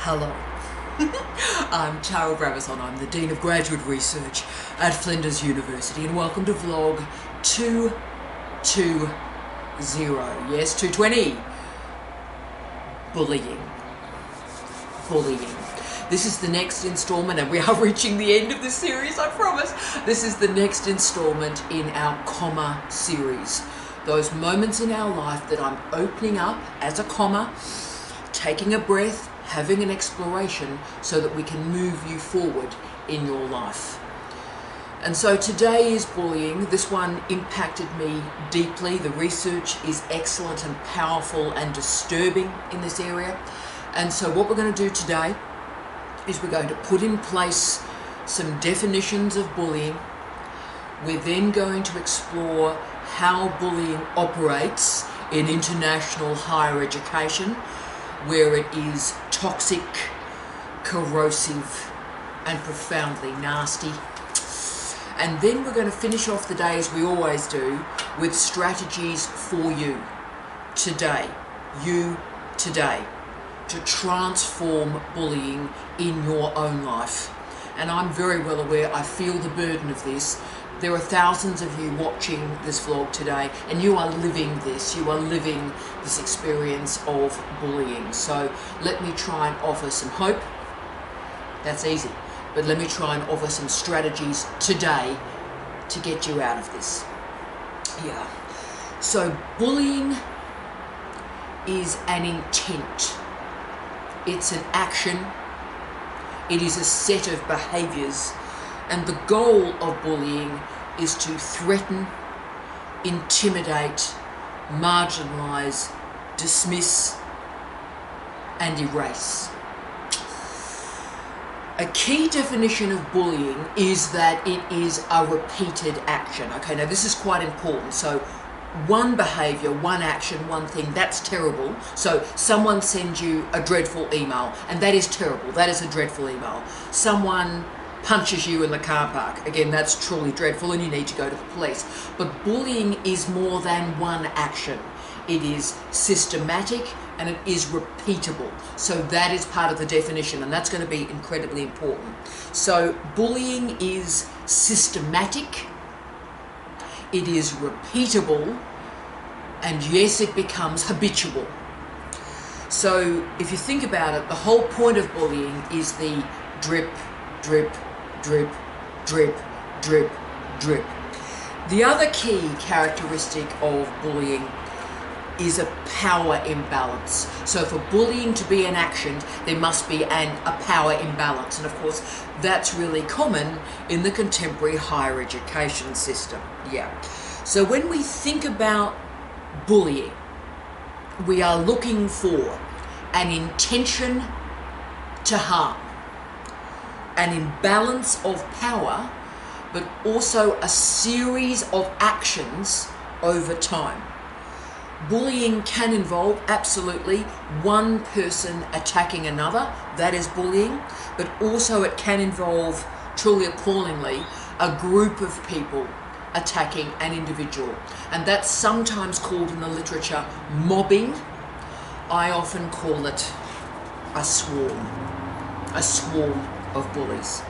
Hello. I'm Tara Bravison. I'm the Dean of Graduate Research at Flinders University, and welcome to vlog 220. Yes, 220. Bullying. This is the next installment, and we are reaching the end of this series, I promise. This is the next installment in our comma series. Those moments in our life that I'm opening up as a comma, taking a breath, having an exploration so that we can move you forward in your life. And so today is bullying. This one impacted me deeply. The research is excellent and powerful and disturbing in this area. And so what we're going to do today is we're going to put in place some definitions of bullying. We're then going to explore how bullying operates in international higher education, where it is toxic, corrosive, and profoundly nasty. And then we're going to finish off the day, as we always do, with strategies for you today, to transform bullying in your own life. And I'm very well aware, I feel the burden of this. There are thousands of you watching this vlog today, and you are living this. You are living this experience of bullying. So let me try and offer some hope. That's easy. But let me try and offer some strategies today to get you out of this. Yeah. So bullying is an intent. It's an action. It is a set of behaviors. And the goal of bullying is to threaten, intimidate, marginalize, dismiss, and erase. A key definition of bullying is that it is a repeated action. Okay, now this is quite important. So one behavior, one action, one thing, that's terrible. So someone sends you a dreadful email, and that is terrible. That is a dreadful email. Someone punches you in the car park. Again, that's truly dreadful, and you need to go to the police. But bullying is more than one action. It is systematic and it is repeatable. So that is part of the definition, and that's going to be incredibly important. So bullying is systematic, it is repeatable, and yes, it becomes habitual. So if you think about it, the whole point of bullying is the drip, drip, drip, drip, drip, drip. The other key characteristic of bullying is a power imbalance. So for bullying to be an action, there must be a power imbalance. And of course, that's really common in the contemporary higher education system. Yeah. So when we think about bullying, we are looking for an intention to harm, an imbalance of power, but also a series of actions over time. Bullying can involve, absolutely, one person attacking another, that is bullying, but also it can involve, truly appallingly, a group of people attacking an individual. And that's sometimes called in the literature mobbing. I often call it a swarm of bullies.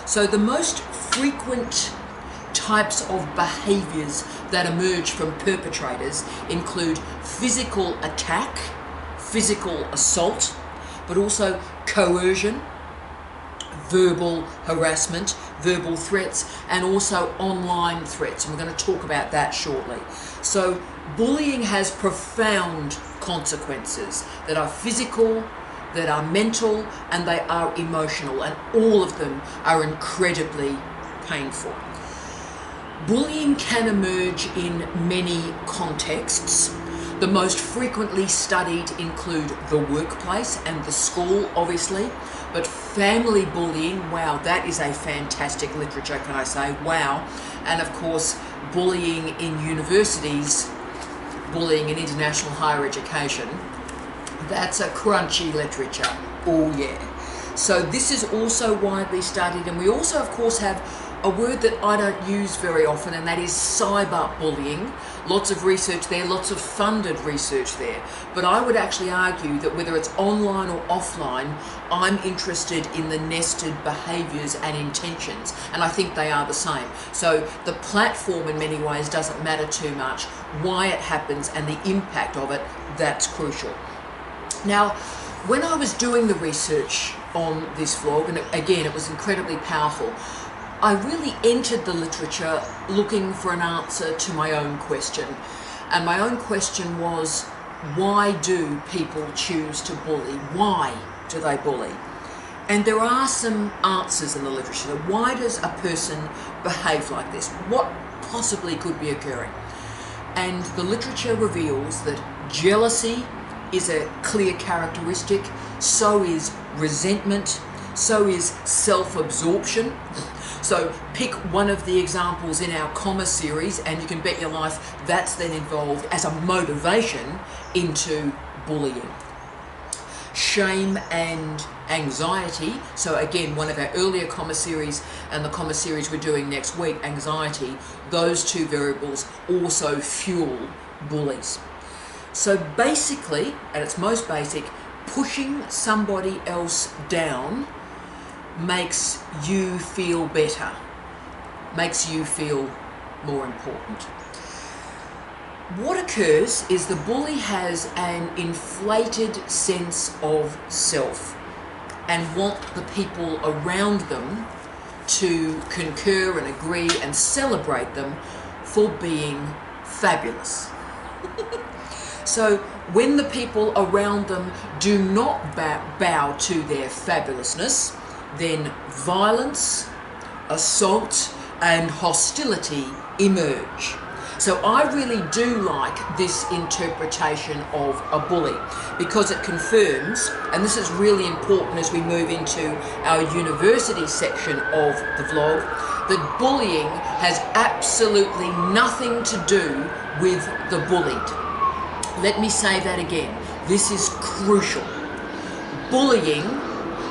So the most frequent types of behaviors that emerge from perpetrators include physical attack, physical assault, but also coercion, verbal harassment, verbal threats, and also online threats. And we're going to talk about that shortly. So bullying has profound consequences that are physical, that are mental, and they are emotional, and all of them are incredibly painful. Bullying can emerge in many contexts. The most frequently studied include the workplace and the school, obviously, but family bullying, wow, that is a fantastic literature, can I say, wow. And of course, bullying in universities, bullying in international higher education, that's a crunchy literature, oh yeah. So this is also widely studied, and we also, of course, have a word that I don't use very often, and that is cyberbullying. Lots of research there, lots of funded research there. But I would actually argue that whether it's online or offline, I'm interested in the nested behaviours and intentions, and I think they are the same. So the platform in many ways doesn't matter too much. Why it happens and the impact of it, that's crucial. Now, when I was doing the research on this vlog, and again, it was incredibly powerful, I really entered the literature looking for an answer to my own question. And my own question was, why do people choose to bully? Why do they bully? And there are some answers in the literature. Why does a person behave like this? What possibly could be occurring? And the literature reveals that jealousy is a clear characteristic, so is resentment, so is self-absorption. So pick one of the examples in our comma series and you can bet your life that's then involved as a motivation into bullying. Shame and anxiety, so again, one of our earlier comma series and the comma series we're doing next week, anxiety, those two variables also fuel bullies. So basically, at its most basic, pushing somebody else down makes you feel better, makes you feel more important. What occurs is the bully has an inflated sense of self and want the people around them to concur and agree and celebrate them for being fabulous. So when the people around them do not bow to their fabulousness, then violence, assault, and hostility emerge. So I really do like this interpretation of a bully because it confirms, and this is really important as we move into our university section of the vlog, that bullying has absolutely nothing to do with the bullied. Let me say that again. This is crucial. Bullying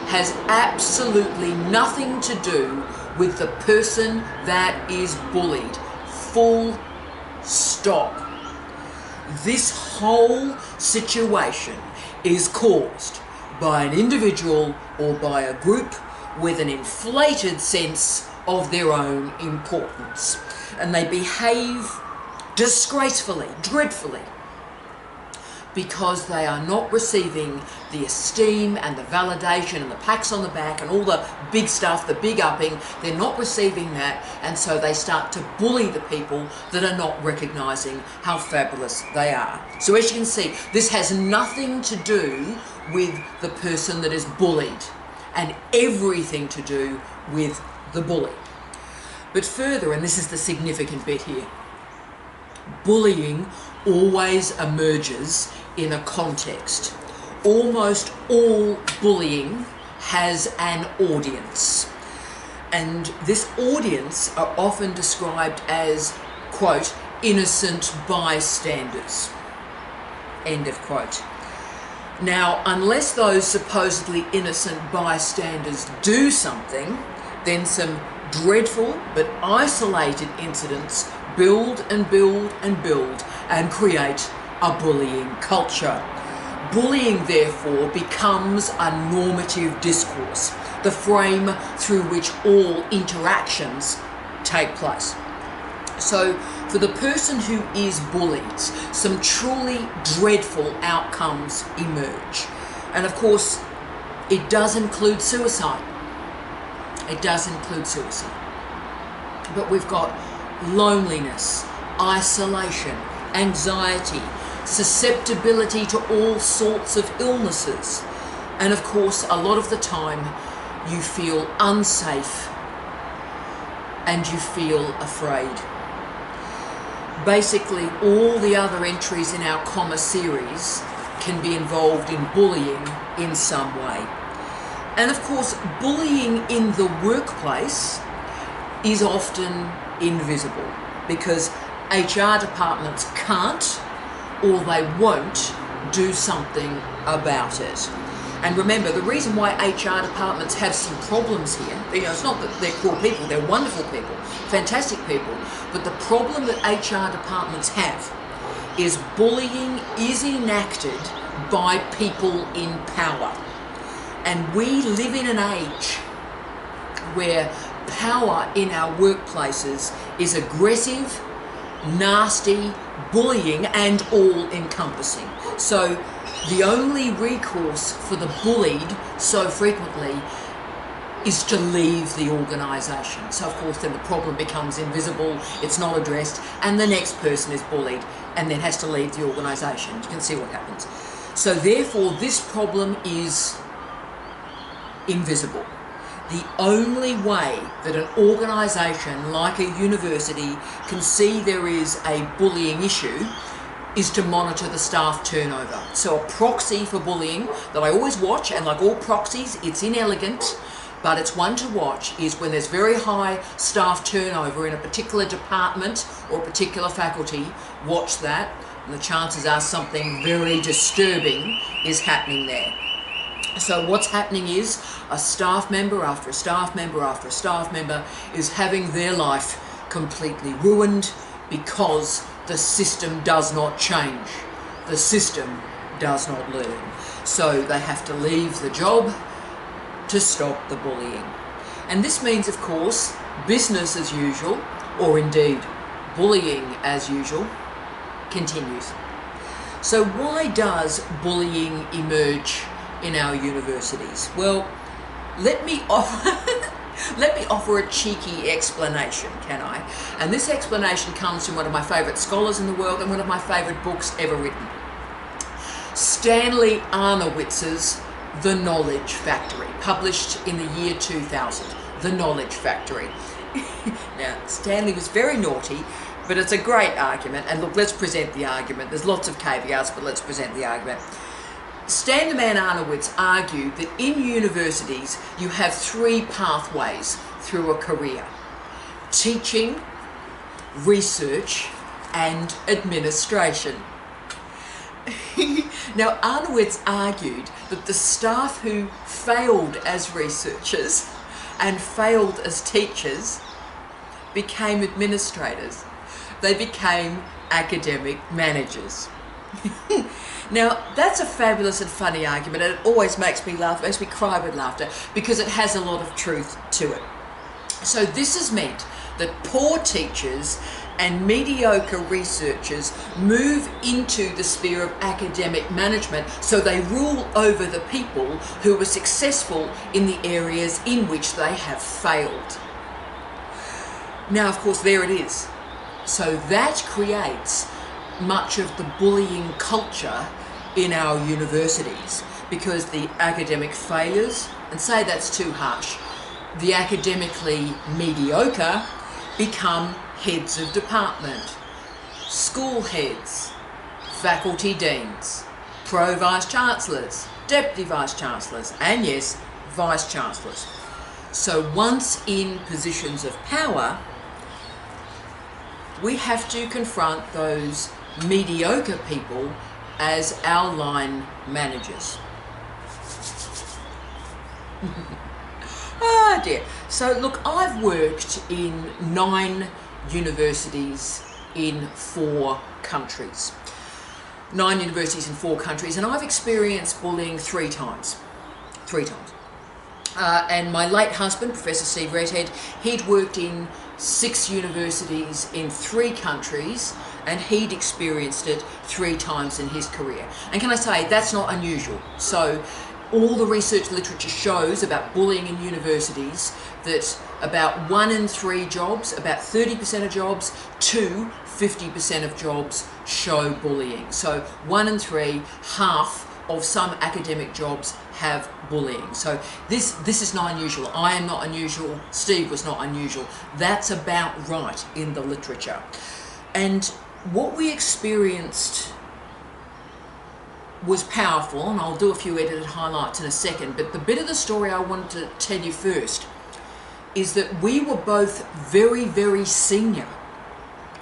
has absolutely nothing to do with the person that is bullied. Full stop. This whole situation is caused by an individual or by a group with an inflated sense of their own importance. And they behave disgracefully, dreadfully, because they are not receiving the esteem and the validation and the pats on the back and all the big stuff, the big upping. They're not receiving that, and so they start to bully the people that are not recognising how fabulous they are. So as you can see, this has nothing to do with the person that is bullied and everything to do with the bully. But further, and this is the significant bit here, bullying always emerges in a context. Almost all bullying has an audience, and this audience are often described as, quote, innocent bystanders, end of quote. Now, unless those supposedly innocent bystanders do something, then some dreadful but isolated incidents build and build and build and create a bullying culture. Bullying, therefore, becomes a normative discourse, the frame through which all interactions take place. So, for the person who is bullied, some truly dreadful outcomes emerge. And of course, it does include suicide. It does include suicide. But we've got loneliness, isolation, anxiety, susceptibility to all sorts of illnesses. And of course, a lot of the time, you feel unsafe and you feel afraid. Basically, all the other entries in our comma series can be involved in bullying in some way. And of course, bullying in the workplace is often invisible because HR departments can't or they won't do something about it. And remember, the reason why HR departments have some problems here, it's not that they're poor people, they're wonderful people, fantastic people, but the problem that HR departments have is bullying is enacted by people in power. And we live in an age where power in our workplaces is aggressive, nasty, bullying, and all-encompassing. So the only recourse for the bullied so frequently is to leave the organisation. So of course then the problem becomes invisible, it's not addressed, and the next person is bullied and then has to leave the organisation. You can see what happens. So therefore this problem is invisible. The only way that an organisation like a university can see there is a bullying issue is to monitor the staff turnover. So a proxy for bullying that I always watch, and like all proxies, it's inelegant, but it's one to watch, is when there's very high staff turnover in a particular department or a particular faculty. Watch that, and the chances are something very disturbing is happening there. So what's happening is a staff member after a staff member after a staff member is having their life completely ruined because the system does not change. The system does not learn. So they have to leave the job to stop the bullying. And this means, of course, business as usual, or indeed bullying as usual, continues. So why does bullying emerge in our universities? Well, let me offer a cheeky explanation, can I? And this explanation comes from one of my favourite scholars in the world and one of my favourite books ever written. Stanley Arnowitz's The Knowledge Factory, published in the year 2000. The Knowledge Factory. Now, Stanley was very naughty, but it's a great argument. And look, let's present the argument. There's lots of caveats, but let's present the argument. Stanley Arnowitz argued that in universities you have three pathways through a career: teaching, research, and administration. Now, Arnowitz argued that the staff who failed as researchers and failed as teachers became administrators. They became academic managers. Now, that's a fabulous and funny argument, and it always makes me laugh, makes me cry with laughter, because it has a lot of truth to it. So this has meant that poor teachers and mediocre researchers move into the sphere of academic management, so they rule over the people who are successful in the areas in which they have failed. Now, of course, there it is. So that creates much of the bullying culture in our universities, because the academic failures, and say that's too harsh, the academically mediocre become heads of department, school heads, faculty deans, pro-vice-chancellors, deputy vice-chancellors, and yes, vice-chancellors. So once in positions of power, we have to confront those mediocre people as our line managers. Ah dear. So look, I've worked in 9 universities in 4 countries. 9 universities in 4 countries, and I've experienced bullying 3 times. 3 times. And my late husband, Professor Steve Redhead, he'd worked in 6 universities in 3 countries, and he'd experienced it 3 times in his career. And can I say, that's not unusual. So all the research literature shows about bullying in universities that about 1 in 3 jobs, about 30% of jobs to 50% of jobs show bullying. So 1 in 3, half of some academic jobs have bullying. So this is not unusual. I am not unusual. Steve was not unusual. That's about right in the literature. And what we experienced was powerful, and I'll do a few edited highlights in a second, but the bit of the story I wanted to tell you first is that we were both very, very senior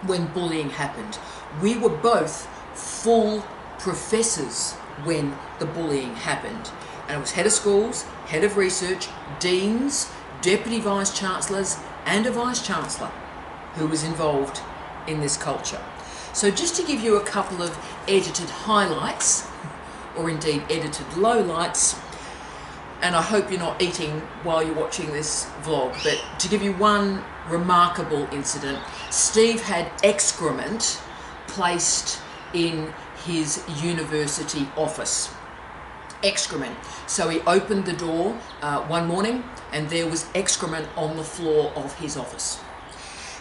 when bullying happened. We were both full professors when the bullying happened. And it was head of schools, head of research, deans, deputy vice-chancellors, and a vice-chancellor who was involved in this culture. So just to give you a couple of edited highlights, or indeed edited lowlights, and I hope you're not eating while you're watching this vlog, but to give you one remarkable incident, Steve had excrement placed in his university office. Excrement. So he opened the door one morning and there was excrement on the floor of his office.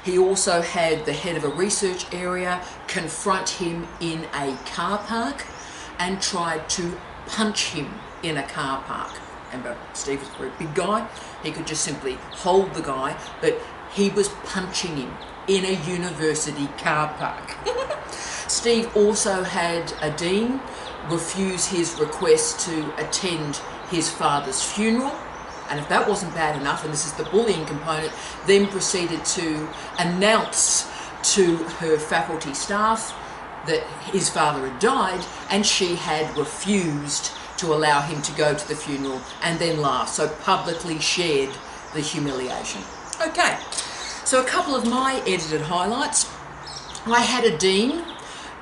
He also had the head of a research area confront him in a car park and tried to punch him in a car park. And Steve was a very big guy. He could just simply hold the guy, but he was punching him in a university car park. Steve also had a dean refuse his request to attend his father's funeral, and if that wasn't bad enough, and this is the bullying component, then proceeded to announce to her faculty staff that his father had died and she had refused to allow him to go to the funeral, and then laughed, so publicly shared the humiliation. Okay, so a couple of my edited highlights. I had a dean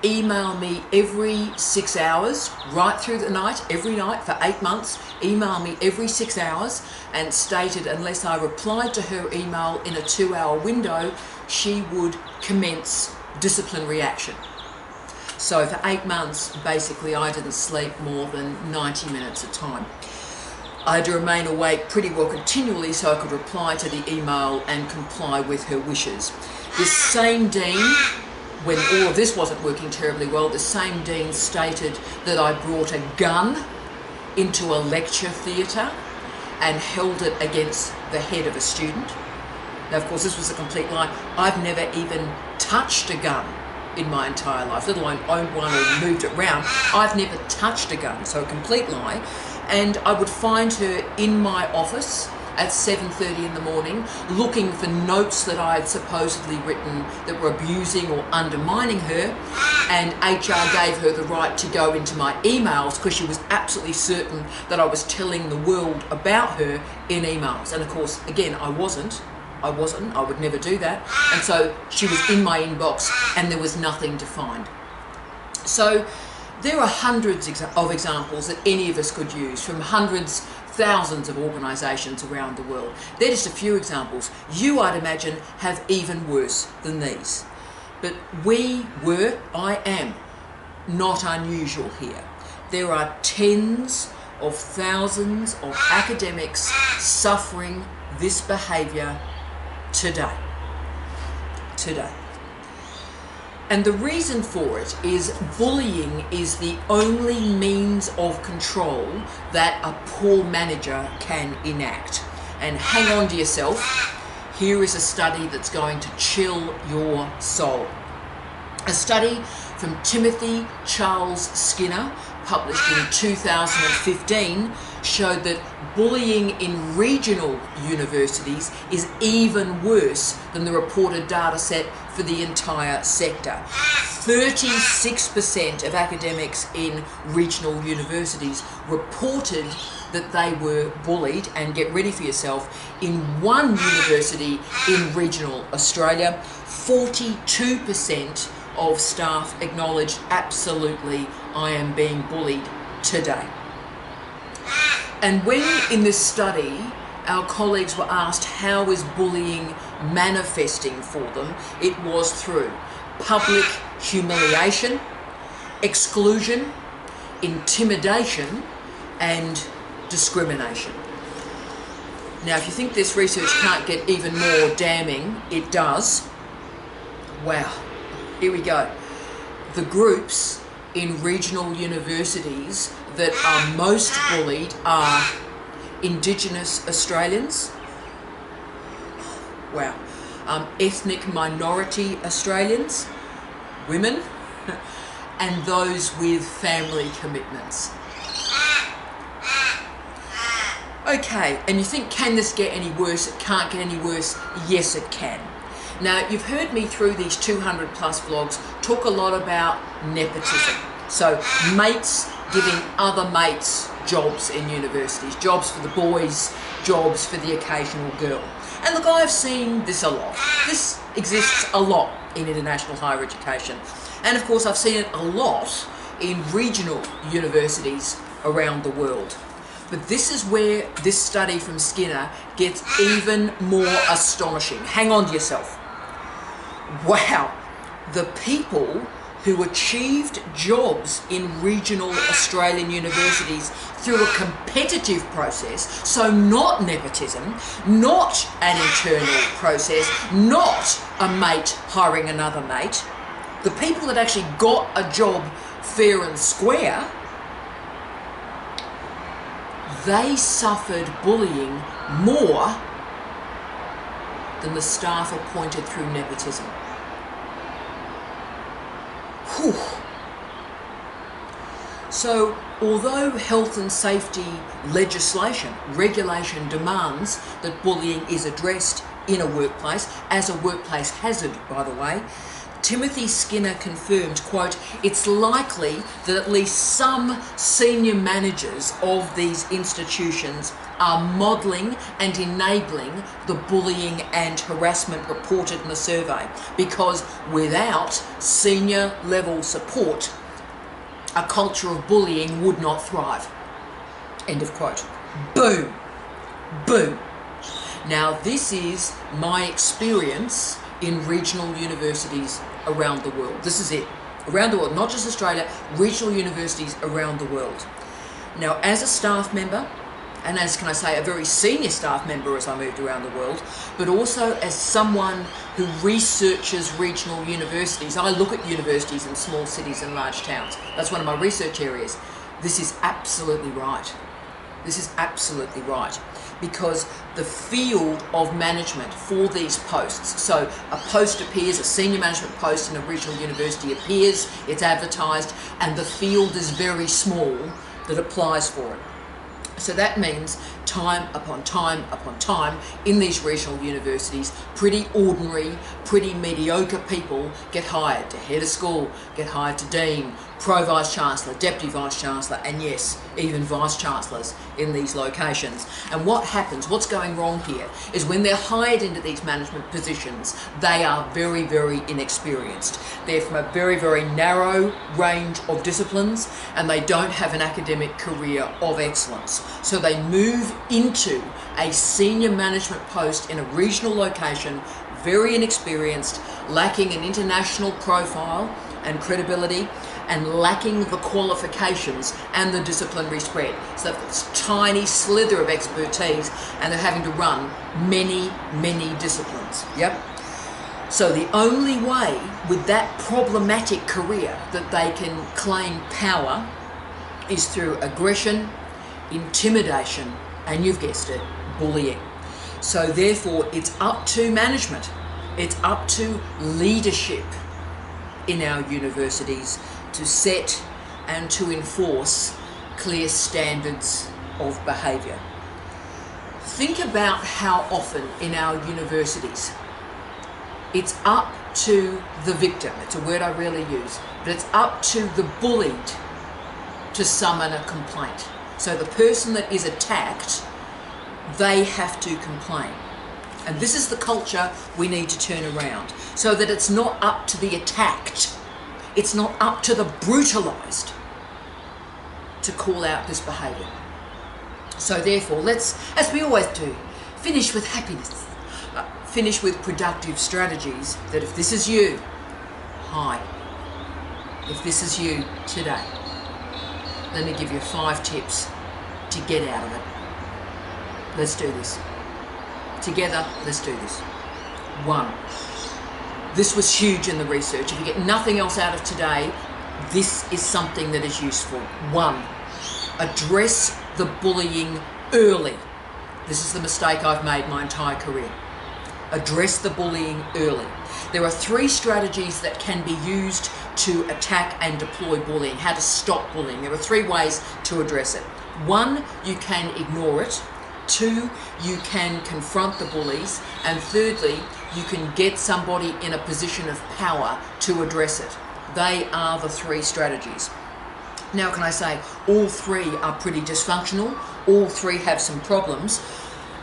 email me every 6 hours, right through the night, every night for 8 months, email me every 6 hours, and stated unless I replied to her email in a 2-hour window, she would commence disciplinary action. So for 8 months, basically, I didn't sleep more than 90 minutes at a time. I had to remain awake pretty well continually so I could reply to the email and comply with her wishes. This same dean, when all of this wasn't working terribly well, the same dean stated that I brought a gun into a lecture theatre and held it against the head of a student. Now, of course, this was a complete lie. I've never even touched a gun in my entire life, let alone owned one or moved it around. I've never touched a gun, so a complete lie. And I would find her in my office at 7:30 in the morning looking for notes that I had supposedly written that were abusing or undermining her, and HR gave her the right to go into my emails because she was absolutely certain that I was telling the world about her in emails. And of course, again, I wasn't, I would never do that. And so she was in my inbox and there was nothing to find. So there are hundreds of examples that any of us could use from hundreds, thousands of organisations around the world. They're just a few examples. You, I'd imagine, have even worse than these. But I am not unusual here. There are tens of thousands of academics suffering this behaviour today. And the reason for it is bullying is the only means of control that a poor manager can enact. And hang on to yourself, here is a study that's going to chill your soul. A study from Timothy Charles Skinner, published in 2015, showed that bullying in regional universities is even worse than the reported data set for the entire sector. 36% of academics in regional universities reported that they were bullied, and get ready for yourself, in one university in regional Australia, 42% of staff acknowledged, absolutely, I am being bullied today. And when in this study our colleagues were asked how is bullying manifesting for them, it was through public humiliation, exclusion, intimidation, and discrimination. Now, if you think this research can't get even more damning, it does. Wow, here we go. The groups in regional universities that are most bullied are Indigenous Australians, wow, ethnic minority Australians, women, and those with family commitments. Okay, and you think, can this get any worse? It can't get any worse. Yes, it can. Now, you've heard me through these 200 plus vlogs talk a lot about nepotism. So mates giving other mates jobs in universities, jobs for the boys, jobs for the occasional girl. And look, I've seen this a lot. This exists a lot in international higher education. And of course, I've seen it a lot in regional universities around the world. But this is where this study from Skinner gets even more astonishing. Hang on to yourself. Wow, the people who achieved jobs in regional Australian universities through a competitive process, so not nepotism, not an internal process, not a mate hiring another mate, the people that actually got a job fair and square, they suffered bullying more than the staff appointed through nepotism. Whew. So, although health and safety legislation, regulation demands that bullying is addressed in a workplace, as a workplace hazard, by the way, Timothy Skinner confirmed, quote, "It's likely that at least some senior managers of these institutions are modelling and enabling the bullying and harassment reported in the survey, because without senior level support, a culture of bullying would not thrive." End of quote. Boom. Boom. Now, this is my experience in regional universities around the world. This is it. Around the world, not just Australia, regional universities around the world. Now, as a staff member, and as, can I say, a very senior staff member as I moved around the world, but also as someone who researches regional universities, I look at universities in small cities and large towns. That's one of my research areas. This is absolutely right. This is absolutely right. Because the field of management for these posts, so a post appears, a senior management post in a regional university appears, it's advertised, and the field is very small that applies for it. So that means time upon time upon time in these regional universities, pretty ordinary, pretty mediocre people get hired to head of school, get hired to dean, pro-vice-chancellor, deputy vice-chancellor, and yes, even vice-chancellors in these locations. And what happens, what's going wrong here, is when they're hired into these management positions, they are very, very inexperienced. They're from a very, very narrow range of disciplines, and they don't have an academic career of excellence. So they move into a senior management post in a regional location, very inexperienced, lacking an international profile and credibility, and lacking the qualifications and the disciplinary spread. So they've got this tiny slither of expertise, and they're having to run many, many disciplines. Yep. So the only way with that problematic career that they can claim power is through aggression, intimidation, and you've guessed it, bullying. So therefore, it's up to management, it's up to leadership in our universities to set and to enforce clear standards of behaviour. Think about how often in our universities it's up to the victim, it's a word I rarely use, but it's up to the bullied to summon a complaint. So the person that is attacked, they have to complain. And this is the culture we need to turn around, so that it's not up to the attacked, it's not up to the brutalised to call out this behaviour. So therefore, let's, as we always do, finish with happiness. Finish with productive strategies that if this is you, hi. If this is you today, let me give you 5 tips to get out of it. Let's do this. Together, let's do this. 1. This was huge in the research. If you get nothing else out of today, this is something that is useful. 1. Address the bullying early. This is the mistake I've made my entire career. Address the bullying early. There are 3 strategies that can be used to attack and deploy bullying, how to stop bullying. There are 3 ways to address it. 1, you can ignore it. 2, you can confront the bullies. And thirdly, you can get somebody in a position of power to address it. They are the 3 strategies. Now, can I say all three are pretty dysfunctional, all three have some problems,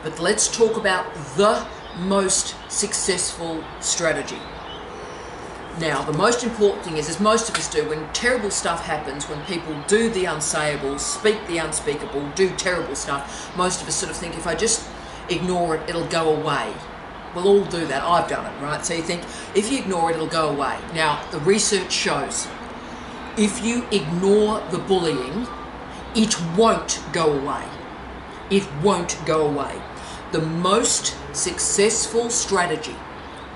but let's talk about the most successful strategy. Now, the most important thing is, as most of us do, when terrible stuff happens, when people do the unsayable, speak the unspeakable, do terrible stuff, most of us sort of think, if I just ignore it, it'll go away. We'll all do that. I've done it, right? So you think, if you ignore it, it'll go away. Now, the research shows, if you ignore the bullying, it won't go away. It won't go away. The most successful strategy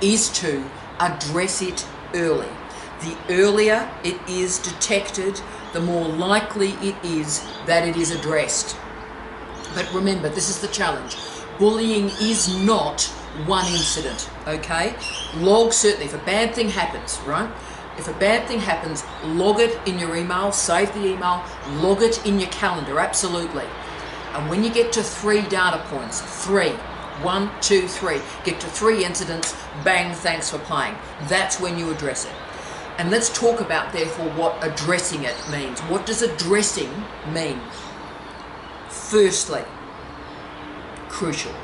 is to address it early. The earlier it is detected, the more likely it is that it is addressed. But remember, this is the challenge. Bullying is not one incident, okay? Log, certainly, if a bad thing happens, right? If a bad thing happens, log it in your email, save the email, log it in your calendar, absolutely. And when you get to 3 data points, 1, 2, 3, get to 3 incidents, bang, thanks for playing. That's when you address it. And let's talk about, therefore, what addressing it means. What does addressing mean? Firstly, crucial,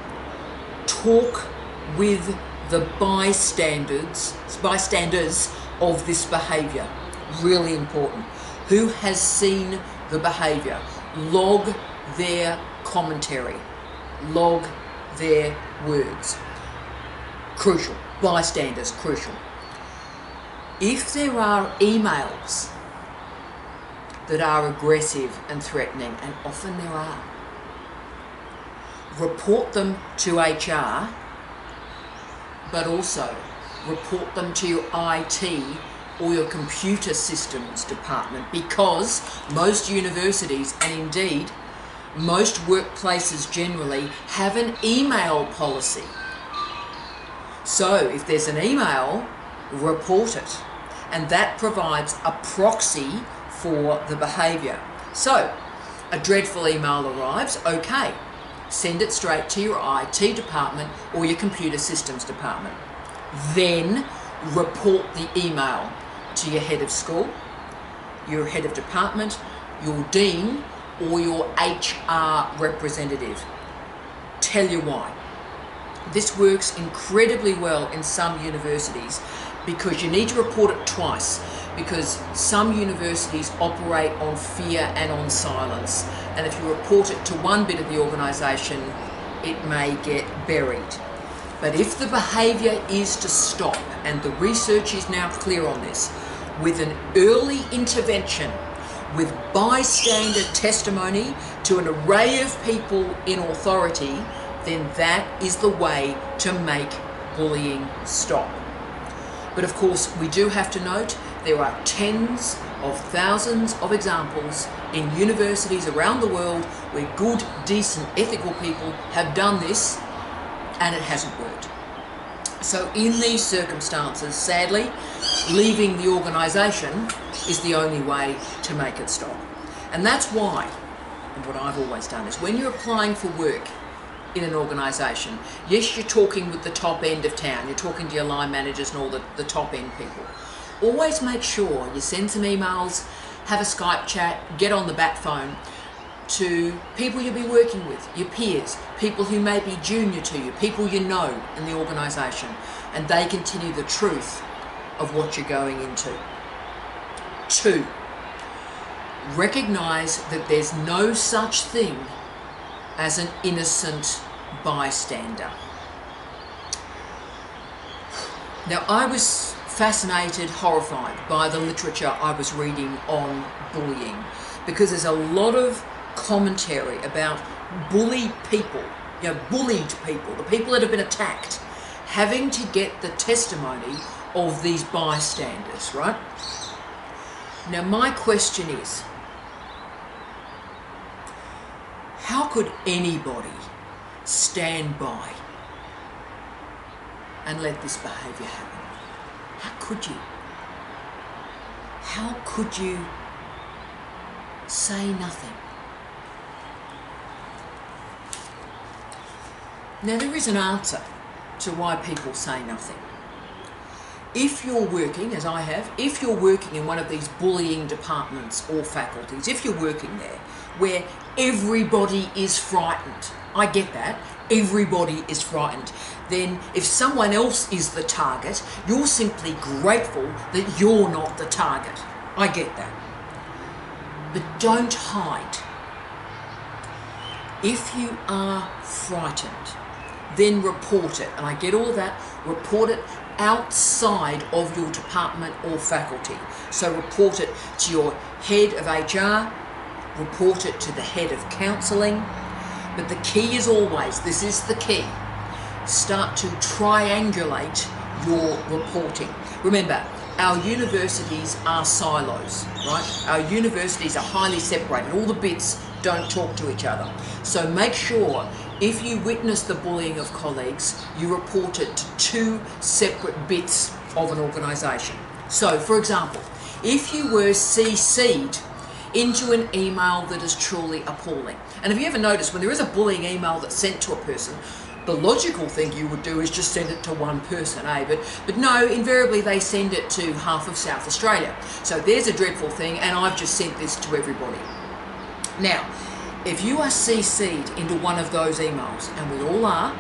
talk with the bystanders of this behaviour. Really important. Who has seen the behaviour? Log their commentary. Log their words. Crucial. Bystanders, crucial. If there are emails that are aggressive and threatening, and often there are, report them to HR, but also report them to your IT or your computer systems department, because most universities, and indeed most workplaces generally, have an email policy. So if there's an email, report it. And that provides a proxy for the behaviour. So a dreadful email arrives, okay, send it straight to your IT department or your computer systems department. Then report the email to your head of school, your head of department, your dean, or your HR representative. Tell you why. This works incredibly well in some universities because you need to report it twice, because some universities operate on fear and on silence. And if you report it to one bit of the organisation, it may get buried. But if the behaviour is to stop, and the research is now clear on this, with an early intervention, with bystander testimony to an array of people in authority, then that is the way to make bullying stop. But of course, we do have to note there are tens of thousands of examples in universities around the world where good, decent, ethical people have done this and it hasn't worked. So in these circumstances, sadly, leaving the organisation is the only way to make it stop. And that's why, and what I've always done, is when you're applying for work in an organisation, yes, you're talking with the top end of town, you're talking to your line managers and all the top end people. Always make sure you send some emails, have a Skype chat, get on the bat phone to people you'll be working with, your peers, people who may be junior to you, people you know in the organisation, and they can tell you the truth of what you're going into. 2, recognise that there's no such thing as an innocent bystander. Now, I was fascinated, horrified by the literature I was reading on bullying, because there's a lot of commentary about bullied people, bullied people, the people that have been attacked, having to get the testimony of these bystanders, right? Now, my question is, how could anybody stand by and let this behaviour happen? How could you? How could you say nothing? Now, there is an answer to why people say nothing. if you're working, as I have, if you're working in one of these bullying departments or faculties, if you're working there where everybody is frightened, I get that, everybody is frightened, then if someone else is the target, you're simply grateful that you're not the target. I get that. But don't hide. If you are frightened, then report it. And I get all of that. Report it outside of your department or faculty. So report it to your head of HR, report it to the head of counselling. But the key is always, this is the key, start to triangulate your reporting. Remember, our universities are silos, right? Our universities are highly separated. All the bits don't talk to each other. So make sure if you witness the bullying of colleagues, you report it to two separate bits of an organisation. So, for example, if you were CC'd into an email that is truly appalling, and have you ever noticed when there is a bullying email that's sent to a person, the logical thing you would do is just send it to one person, eh? But no, invariably they send it to half of South Australia. So there's a dreadful thing, and I've just sent this to everybody. Now, if you are CC'd into one of those emails, and we all are,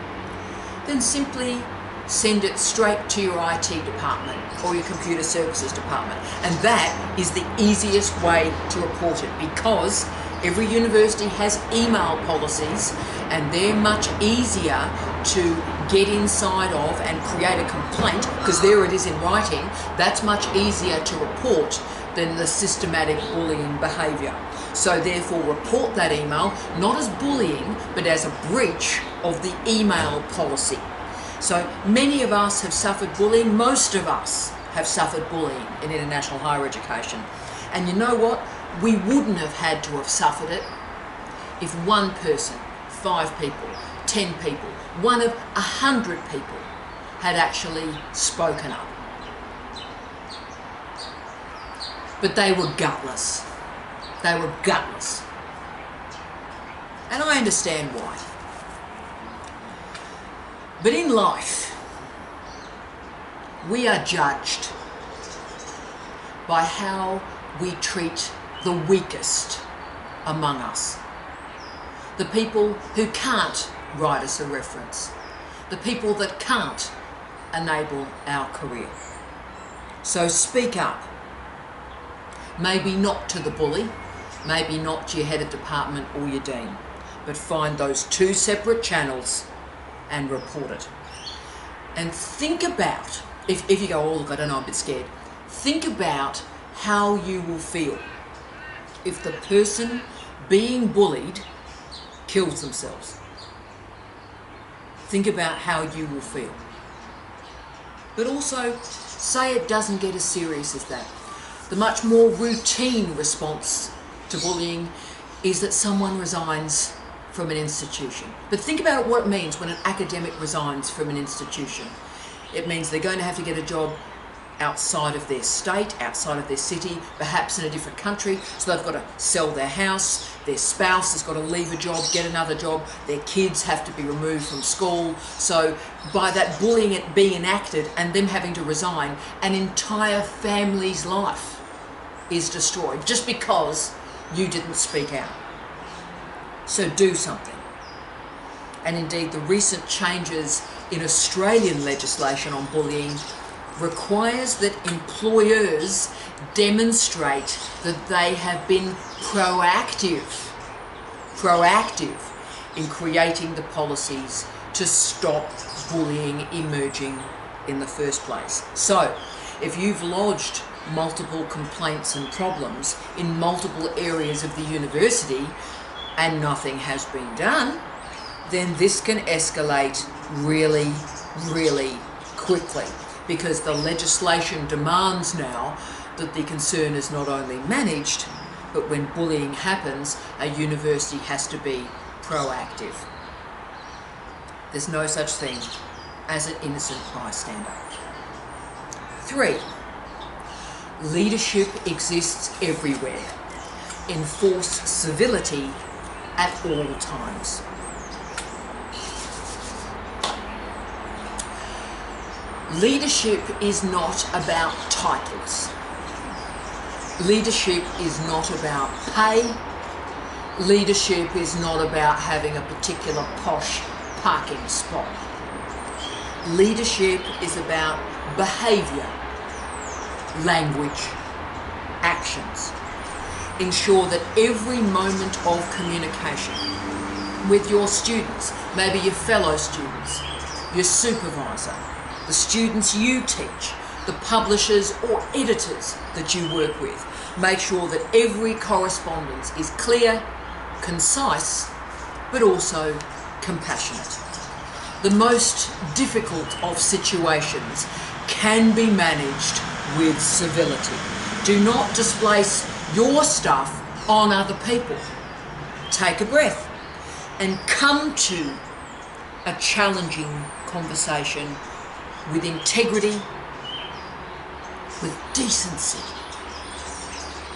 then simply send it straight to your IT department or your computer services department. And that is the easiest way to report it, because every university has email policies and they're much easier to get inside of and create a complaint, because there it is in writing. That's much easier to report than the systematic bullying behaviour. So therefore report that email not as bullying but as a breach of the email policy. So many of us have suffered bullying, most of us have suffered bullying in international higher education. And you know what? We wouldn't have had to have suffered it if one person, 5 people, 10 people, 1 of 100 people had actually spoken up. But they were gutless. They were gutless. And I understand why. But in life, we are judged by how we treat the weakest among us. The people who can't write us a reference. The people that can't enable our career. So speak up. Maybe not to the bully, maybe not to your head of department or your dean, but find those 2 separate channels and report it. And think about, if you go, oh look, I don't know, I'm a bit scared, think about how you will feel if the person being bullied kills themselves. Think about how you will feel. But also, say it doesn't get as serious as that. The much more routine response to bullying is that someone resigns from an institution. But think about what it means when an academic resigns from an institution. It means they're going to have to get a job outside of their state, outside of their city, perhaps in a different country. So they've got to sell their house, their spouse has got to leave a job, get another job, their kids have to be removed from school. So by that bullying being enacted and them having to resign, an entire family's life is destroyed just because you didn't speak out. So do something. And indeed, the recent changes in Australian legislation on bullying requires that employers demonstrate that they have been proactive in creating the policies to stop bullying emerging in the first place. So, if you've lodged multiple complaints and problems in multiple areas of the university and nothing has been done, then this can escalate really, really quickly, because the legislation demands now that the concern is not only managed, but when bullying happens, a university has to be proactive. There's no such thing as an innocent bystander. 3, leadership exists everywhere. Enforce civility at all times. Leadership is not about titles. Leadership is not about pay. Leadership is not about having a particular posh parking spot. Leadership is about behaviour, language, actions. Ensure that every moment of communication with your students, maybe your fellow students, your supervisor, the students you teach, the publishers or editors that you work with, make sure that every correspondence is clear, concise, but also compassionate. The most difficult of situations can be managed with civility. Do not displace your stuff on other people. Take a breath and come to a challenging conversation with integrity, with decency,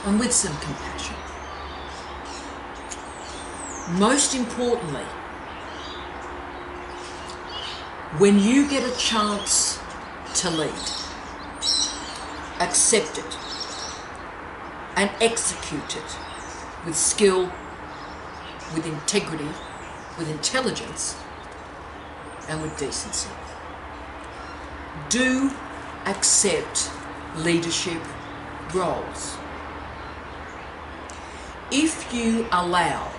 and with some compassion. Most importantly, when you get a chance to lead, accept it and execute it with skill, with integrity, with intelligence, and with decency. Do accept leadership roles. If you allow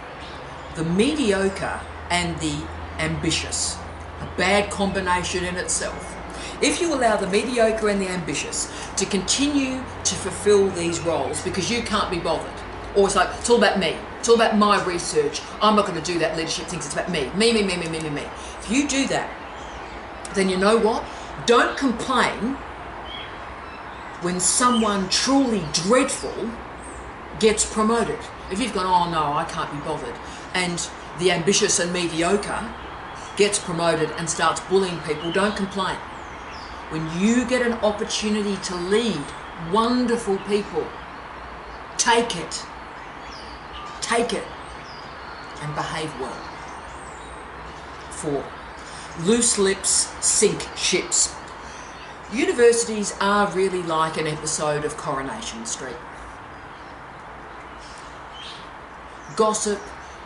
the mediocre and the ambitious, a bad combination in itself, if you allow the mediocre and the ambitious to continue to fulfill these roles because you can't be bothered, or it's like, it's all about me, it's all about my research, I'm not going to do that leadership thing, it's about me. If you do that, then you know what? Don't complain when someone truly dreadful gets promoted. If you've gone, oh no, I can't be bothered, and the ambitious and mediocre gets promoted and starts bullying people, don't complain. When you get an opportunity to lead wonderful people, take it, and behave well. 4, loose lips sink ships. Universities are really like an episode of Coronation Street. Gossip,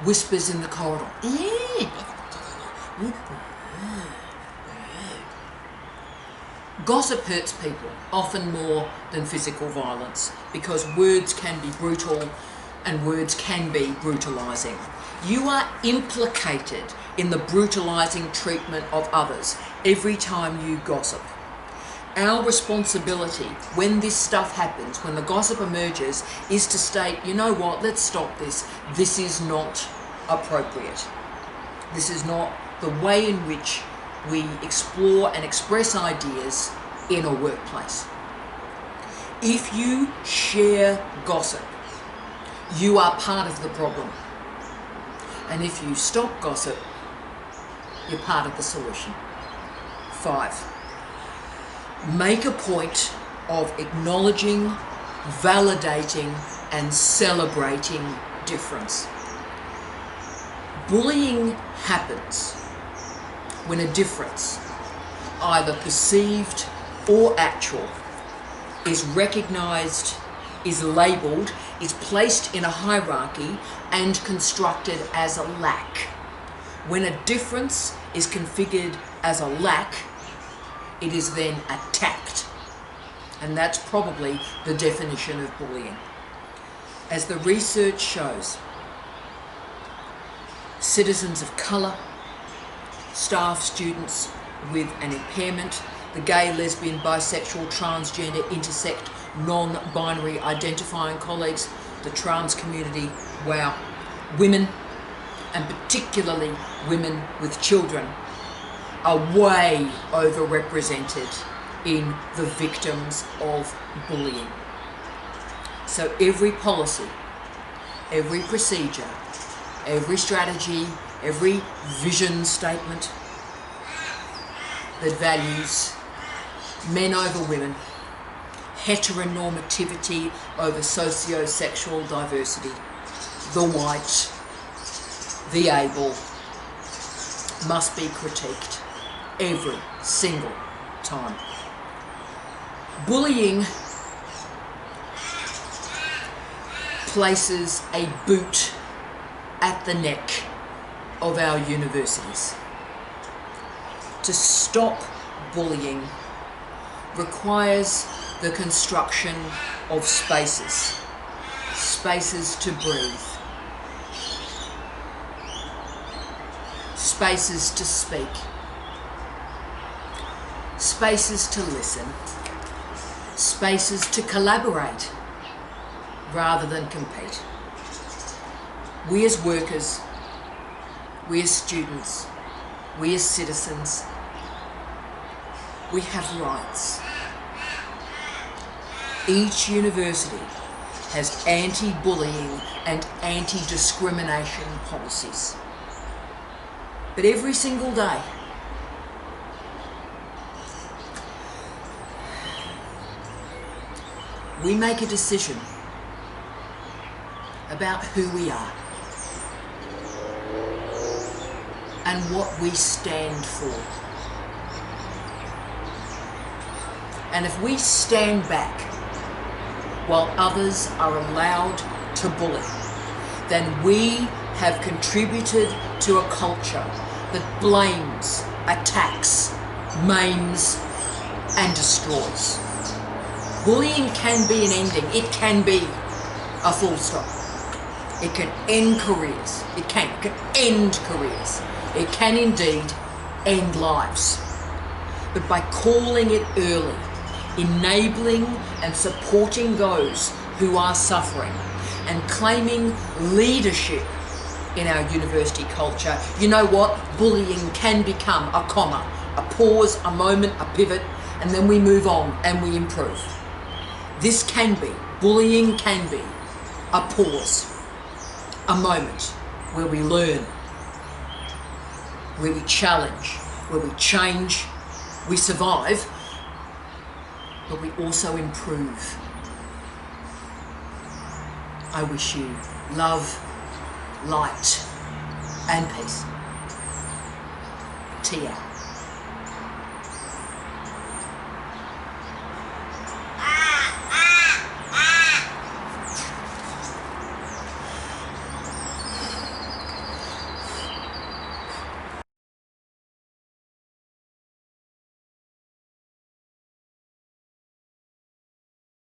whispers in the corridor. Gossip hurts people, often more than physical violence, because words can be brutal and words can be brutalising. You are implicated in the brutalising treatment of others every time you gossip. Our responsibility when this stuff happens, when the gossip emerges, is to state, you know what, let's stop this. This is not appropriate. This is not the way in which we explore and express ideas in a workplace. If you share gossip, you are part of the problem. And if you stop gossip, you're part of the solution. 5, make a point of acknowledging, validating, and celebrating difference. Bullying happens when a difference, either perceived or actual, is recognised, is labelled, is placed in a hierarchy and constructed as a lack. When a difference is configured as a lack, it is then attacked. And that's probably the definition of bullying. As the research shows, citizens of colour, staff, students with an impairment, the gay, lesbian, bisexual, transgender, intersect, non-binary identifying colleagues, the trans community, wow, women, and particularly women with children, are way overrepresented in the victims of bullying. So every policy, every procedure, every strategy, every vision statement that values men over women, heteronormativity over socio-sexual diversity, the white, the able, must be critiqued every single time. Bullying places a boot at the neck of our universities. To stop bullying requires the construction of spaces to breathe, spaces to speak, spaces to listen, spaces to collaborate rather than compete. We as workers, we as students, we as citizens, we have rights. Each university has anti-bullying and anti-discrimination policies. But every single day, we make a decision about who we are and what we stand for. And if we stand back while others are allowed to bully, then we have contributed to a culture that blames, attacks, maims, and destroys. Bullying can be an ending. It can be a full stop. It can end careers. It can end careers. It can indeed end lives. But by calling it early, enabling and supporting those who are suffering, and claiming leadership in our university culture, you know what? Bullying can become a comma, a pause, a moment, a pivot, and then we move on and we improve. This can be, bullying can be, a pause, a moment where we learn, where we challenge, where we change, we survive, but we also improve. I wish you love, light, and peace. Tia.